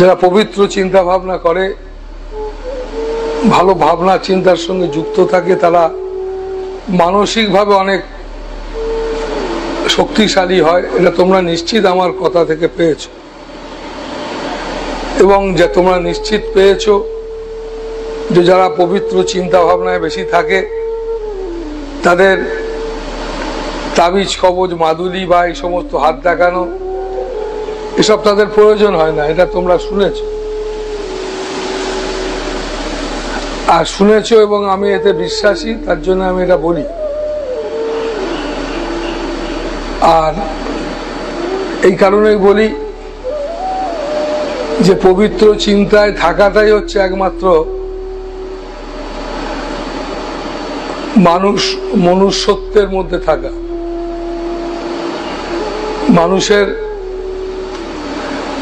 যারা পবিত্র চিন্তা ভাবনা করে, ভালো ভাবনা চিন্তার সঙ্গে যুক্ত থাকে, তারা মানসিকভাবে অনেক শক্তিশালী হয়। এটা তোমরা নিশ্চিত আমার কথা থেকে পেয়েছো, এবং যে তোমরা নিশ্চিত পেয়েছো যে যারা পবিত্র চিন্তা ভাবনায় বেশি থাকে তাদের তাবিজ কবজ মাদুলি বা এই সমস্ত হাত দেখানো এসব তাদের প্রয়োজন হয় না। এটা তোমরা শুনেছো, আর শুনেছো এবং আমি এতে বিশ্বাসী, তার জন্য আমি এটা বলি। আর এই কারণেই বলি যে পবিত্র চিন্তায় থাকাটাই হচ্ছে একমাত্র মনুষ্যত্বের মধ্যে থাকা। মানুষের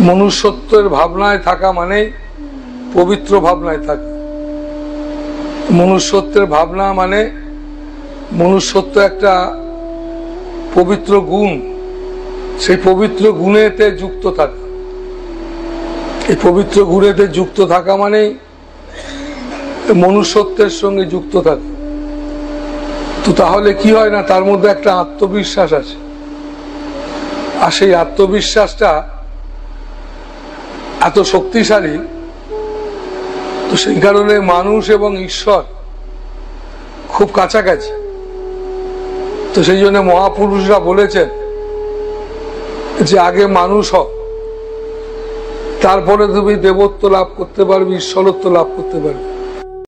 মনুষ্যত্বের ভাবনায় থাকা মানে পবিত্র ভাবনায় থাকা। মনুষ্যত্বের ভাবনা মানে মনুষ্যত্ব একটা পবিত্র গুণ, সেই পবিত্র গুণেতে যুক্ত থাকা। এই পবিত্র গুণেতে যুক্ত থাকা মানে মনুষ্যত্বের সঙ্গে যুক্ত থাকা। তো তাহলে কি হয় না, তার মধ্যে একটা আত্মবিশ্বাস আছে, আর সেই আত্মবিশ্বাসটা এত শক্তিশালী, তো সেই কারণে মানুষ এবং ঈশ্বর খুব কাছাকাছি। তো সেই জন্য মহাপুরুষরা বলেছেন যে আগে মানুষ হও, তারপরে তুমি দেবত্ব লাভ করতে পারবে, ঈশ্বরত্ব লাভ করতে পারবে।